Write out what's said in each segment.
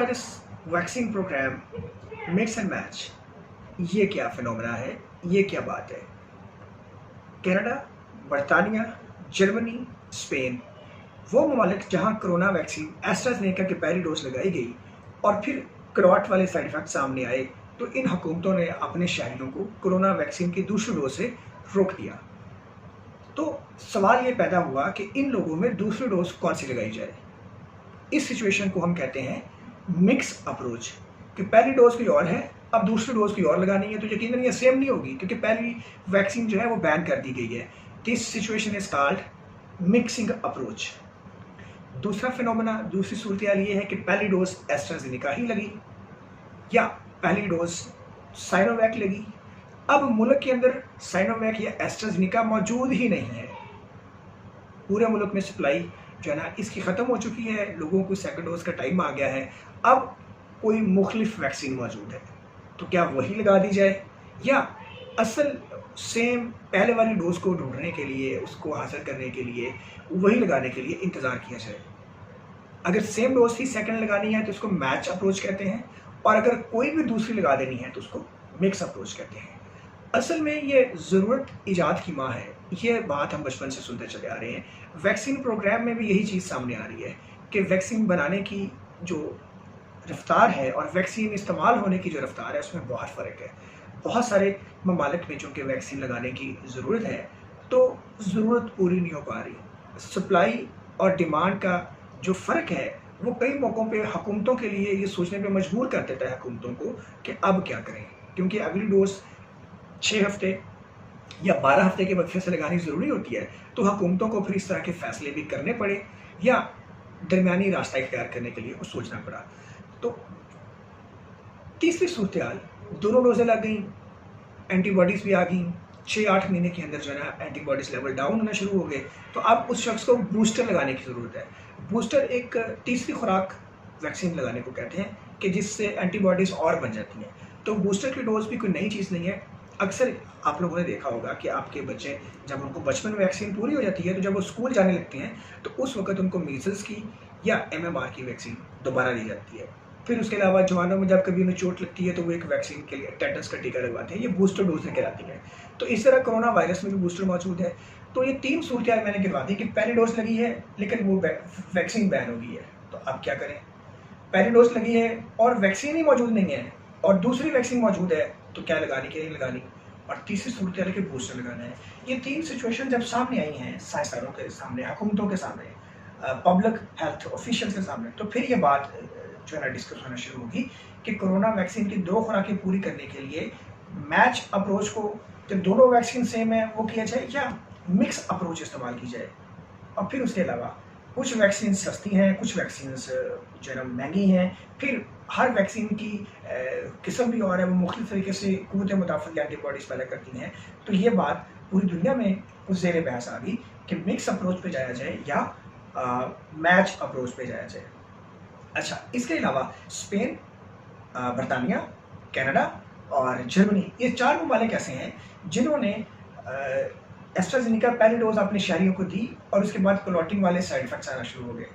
Virus vaccine program mix and match, ये क्या phenomena है, ये क्या बात है। कनाडा, बरतानिया, जर्मनी, स्पेन, वो ममालिक जहां कोरोना वैक्सीन एस्ट्राजेनेका की पहली डोज लगाई गई और फिर क्लॉट वाले साइड इफेक्ट सामने आए, तो इन हुकूमतों ने अपने शहरियों को कोरोना वैक्सीन की दूसरी डोज से रोक दिया। तो सवाल ये पैदा हुआ कि इन लोगों में दूसरी डोज कौन सी लगाई जाए। इस सिचुएशन को हम कहते हैं मिक्स अप्रोच, कि पहली डोज कोई और है, अब दूसरी डोज कोई और लगानी है, तो यकीनन ये सेम नहीं होगी क्योंकि पहली वैक्सीन जो है वो बैन कर दी गई है। This situation is called mixing approach. दूसरा फिनोमेना, दूसरी सूरत ये है कि पहली डोज एस्ट्राजेनेका ही लगी या पहली डोज साइनोवैक लगी। अब मुल्क के अंदर साइनोवैक या एस्ट्राजेनेका मौजूद ही नहीं है, पूरे मुल्क में सप्लाई जो है ना इसकी ख़त्म हो चुकी है, लोगों को सेकंड डोज का टाइम आ गया है। अब कोई मुख्तलिफ वैक्सीन मौजूद है, तो क्या वही लगा दी जाए या असल सेम पहले वाली डोज को ढूंढने के लिए, उसको हासिल करने के लिए, वही लगाने के लिए इंतज़ार किया जाए। अगर सेम डोज ही सेकंड लगानी है तो उसको मैच अप्रोच कहते हैं, और अगर कोई भी दूसरी लगा देनी है तो उसको मिक्स अप्रोच कहते हैं। असल में ये ज़रूरत ईजाद की माँ है, ये बात हम बचपन से सुनते चले आ रहे हैं। वैक्सीन प्रोग्राम में भी यही चीज़ सामने आ रही है कि वैक्सीन बनाने की जो रफ्तार है और वैक्सीन इस्तेमाल होने की जो रफ्तार है उसमें बहुत फ़र्क है। बहुत सारे ममालिक में चूँकि वैक्सीन लगाने की ज़रूरत है तो ज़रूरत पूरी नहीं हो पा रही। सप्लाई और डिमांड का जो फ़र्क है वो कई मौक़ों पे हुकूमतों के लिए ये सोचने पे मजबूर कर देता है हुकूमतों को कि अब क्या करें, क्योंकि अगली डोज 6 हफ्ते या 12 हफ्ते के वक्फे से लगानी ज़रूरी होती है। तो हुकूमतों को फिर इस तरह के फ़ैसले भी करने पड़े या दरमियानी रास्ता इख्तियार करने के लिए कुछ सोचना पड़ा। तो तीसरी सूरत हाल, दोनों डोजें लग गई, एंटीबॉडीज़ भी आ गई, 6-8 महीने के अंदर जो है ना एंटीबॉडीज़ लेवल डाउन होना शुरू हो गए, तो अब उस शख्स को बूस्टर लगाने की ज़रूरत है। बूस्टर एक तीसरी खुराक वैक्सीन लगाने को कहते हैं कि जिससे एंटीबॉडीज़ और बन जाती हैं। तो बूस्टर की डोज भी कोई नई चीज़ नहीं है। अक्सर आप लोगों ने देखा होगा कि आपके बच्चे जब उनको बचपन में वैक्सीन पूरी हो जाती है तो जब वो स्कूल जाने लगते हैं तो उस वक्त उनको मीज़ल्स की या MMR की वैक्सीन दोबारा दी जाती है। फिर उसके अलावा जवानों में जब कभी उन्हें चोट लगती है तो वो एक वैक्सीन के लिए टेटनस का टीका लगवाते हैं। ये बूस्टर डोज कहलाती है। तो इस तरह कोरोना वायरस में भी बूस्टर मौजूद है। तो ये 3 सूरत मैंने गिनवा दी कि पहली डोज लगी है लेकिन वो वैक्सीन बैन हो गई है, तो अब क्या करें। पहली डोज लगी है और वैक्सीन ही मौजूद नहीं है और दूसरी वैक्सीन मौजूद है, तो क्या लगानी क्या नहीं लगानी, और तीसरी सूरत है कि बूस्टर लगाना है। ये 3 सिचुएशन जब सामने आई हैं साइंसदानों के सामने, हुकूमतों के सामने, पब्लिक हेल्थ ऑफिशियल्स के सामने, तो फिर ये बात जो है ना डिस्कस होना शुरू होगी कि कोरोना वैक्सीन की 2 खुराकें पूरी करने के लिए मैच अप्रोच को, जब दोनों वैक्सीन सेम है, वो किया जाए या मिक्स अप्रोच इस्तेमाल की जाए। और फिर उसके अलावा कुछ वैक्सीन सस्ती हैं, कुछ वैक्सीन जो है ना महंगी हैं, फिर हर वैक्सीन की किस्म भी और है, वो मुख्तलिफ तरीके से क़ुव्वत मुदाफ़अत एंटीबॉडीज़ पैदा करती हैं। तो ये बात पूरी दुनिया में उस ज़ेर बहस आ गई कि मिक्स अप्रोच पे जाया जाए या मैच अप्रोच पे जाया जाए। अच्छा, इसके अलावा स्पेन, बरतानिया, कनाडा और जर्मनी, ये 4 ममालिक ऐसे हैं जिन्होंने एस्ट्राजेनेका पहली डोज अपने शहरियों को दी और उसके बाद क्लॉटिंग वाले साइड इफेक्ट्स आना शुरू हो गए।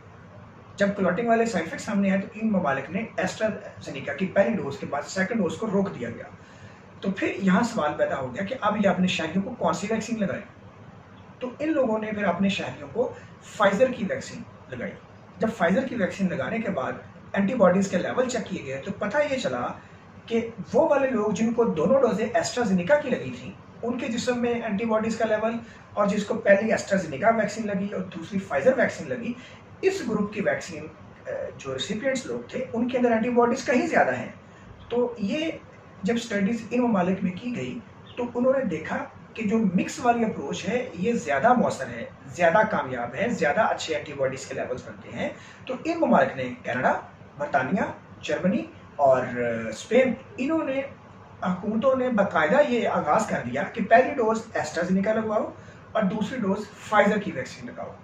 जब क्लॉटिंग वाले साइड इफेक्ट्स सामने आए तो इन ममालिक ने एस्ट्राजेनेका की पहली डोज के बाद सेकंड डोज को रोक दिया गया। तो फिर यहाँ सवाल पैदा हो गया कि अब ये अपने शहरियों को कौन सी वैक्सीन लगाए। तो इन लोगों ने फिर अपने शहरियों को फाइजर की वैक्सीन लगाई। जब फाइजर की वैक्सीन लगाने के बाद एंटीबॉडीज़ के लेवल चेक किए गए तो पता ये चला कि वो वाले लोग जिनको दोनों डोजें एस्ट्राजेनेका की लगी थी उनके जिस्म में एंटीबॉडीज़ का लेवल, और जिसको पहली एस्ट्राजेनेका वैक्सीन लगी और दूसरी फाइजर वैक्सीन लगी, इस ग्रुप की वैक्सीन जो रेसिपिएंट्स लोग थे उनके अंदर एंटीबॉडीज़ कहीं ज़्यादा हैं। तो ये जब स्टडीज़ इन ममालिक में की गई तो उन्होंने देखा कि जो मिक्स वाली अप्रोच है ये ज़्यादा मौसर है, ज़्यादा कामयाब है, ज़्यादा अच्छे एंटीबॉडीज़ के लेवल्स बनते हैं। तो इन ममालिक ने, कनाडा, बरतानिया, जर्मनी और स्पेन, इन्होंने हुकूमतों ने बाकायदा ये आगाज़ कर दिया कि पहली डोज एस्ट्राजेनेका लगवाओ और दूसरी डोज फाइजर की वैक्सीन लगाओ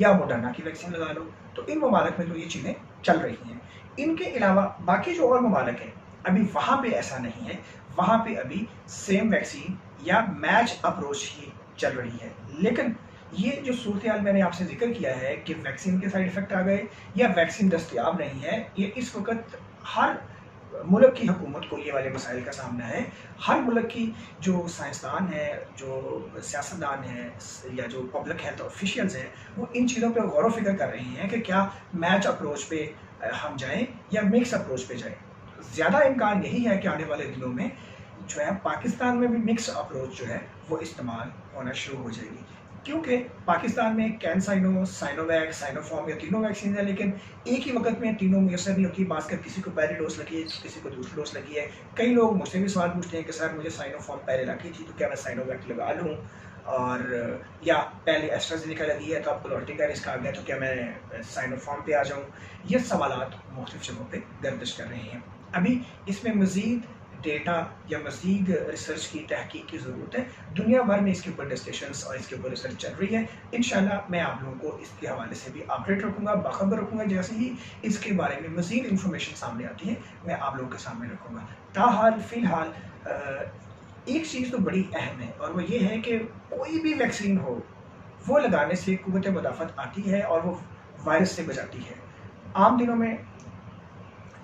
या मोडर्ना की वैक्सीन लगा लो। तो इन ममालिक में तो ये चीज़ें चल रही हैं। इनके अलावा बाकी जो और ममालिक हैं अभी वहाँ पे ऐसा नहीं है, वहाँ पे अभी सेम वैक्सीन या मैच अप्रोच ही चल रही है। लेकिन ये जो सूरत हाल मैंने आपसे जिक्र किया है कि वैक्सीन के साइड इफ़ेक्ट आ गए या वैक्सीन दस्तयाब नहीं है, ये इस वक्त हर मुल्क की हुकूमत को ये वाले मसाइल का सामना है। हर मुल्क की जो साइंसदान हैं, जो सियासतदान हैं या जो पब्लिक हेल्थ ऑफिशियल्स हैं, वो इन चीज़ों पर गौर व फिक्र कर रहे हैं कि क्या मैच अप्रोच पे हम जाएँ या मिक्स अप्रोच पे जाएँ। ज़्यादा इम्कान यही है कि आने वाले दिनों में जो है पाकिस्तान में भी मिक्स अप्रोच जो है वो इस्तेमाल होना शुरू हो जाएगी, क्योंकि पाकिस्तान में कैंसाइनो, साइनोवैक, साइनोफॉर्म ये तीनों वैक्सीन है, लेकिन एक ही वक्त में तीनों मुयसर नहीं होती। बात किसी को पहली डोज लगी है, किसी को दूसरी डोज लगी है। कई लोग मुझसे भी सवाल पूछते हैं कि सर मुझे साइनोफॉर्म पहले लगी थी तो क्या मैं साइनोवैक लगा लूँ, और या पहले एस्ट्राजेनेका लगी है तो अब क्लोर्टी का रिस्क आ गया तो क्या मैं साइनोफॉर्म पे आ जाऊँ। ये सवालात मुख्तलिफ जगहों पे गर्दिश कर रहे हैं। अभी इसमें मज़ीद डेटा या मज़ीद रिसर्च की तहकीक की ज़रूरत है। दुनिया भर में इसके ऊपर डिस्कशंस और इसके ऊपर रिसर्च चल रही है। इंशाल्लाह मैं आप लोगों को इसके हवाले से भी अपडेट रखूँगा, बाखबर रखूँगा। जैसे ही इसके बारे में मज़ीद इंफॉर्मेशन सामने आती है मैं आप लोगों के सामने रखूँगा। ताहाल फ़िलहाल एक चीज़ तो बड़ी अहम है, और वो ये है कि कोई भी वैक्सीन हो वो लगाने से क़ुव्वत मुदाफ़त आती है और वो वायरस से बचाती है। आम दिनों में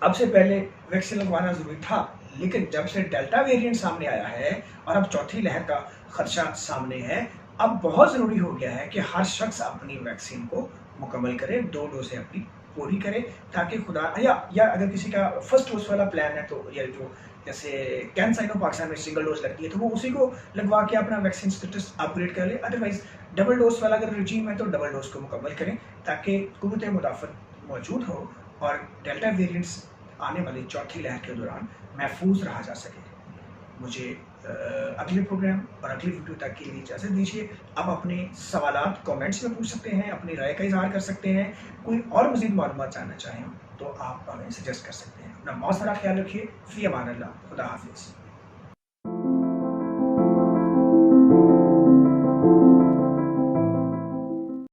अब से पहले वैक्सीन लगवाना ज़रूरी था, लेकिन जब से डेल्टा वेरिएंट सामने आया है और अब चौथी लहर का खदशा सामने है, अब बहुत ज़रूरी हो गया है कि हर शख्स अपनी वैक्सीन को मुकम्मल करे, 2 डोज़ें अपनी पूरी करे, ताकि खुदा या अगर किसी का फर्स्ट डोज वाला प्लान है तो या जो जैसे कैंसाइनो पाकिस्तान में सिंगल डोज लगती है तो वो उसी को लगवा के अपना वैक्सीन स्टेटस अपग्रेड कर ले। अदरवाइज़ डबल डोज वाला अगर रजीम है तो डबल डोज को मुकम्मल करें, ताकि क़ुव्वत मुदाफ़त मौजूद हो और डेल्टा वेरिएंट्स आने वाली चौथी लहर के दौरान महफूज रहा जा सके। मुझे अगले प्रोग्राम और अगली वीडियो तक के लिए इजाज़त दीजिए। आप अपने सवालात कमेंट्स में पूछ सकते हैं, अपनी राय का इज़हार कर सकते हैं। कोई और मज़ीद मालूमात जानना चाहें तो आप हमें सजेस्ट कर सकते हैं। अपना बहुत सारा ख्याल रखिए। फ़ी अमान अल्लाह, खुदा हाफ़िज़।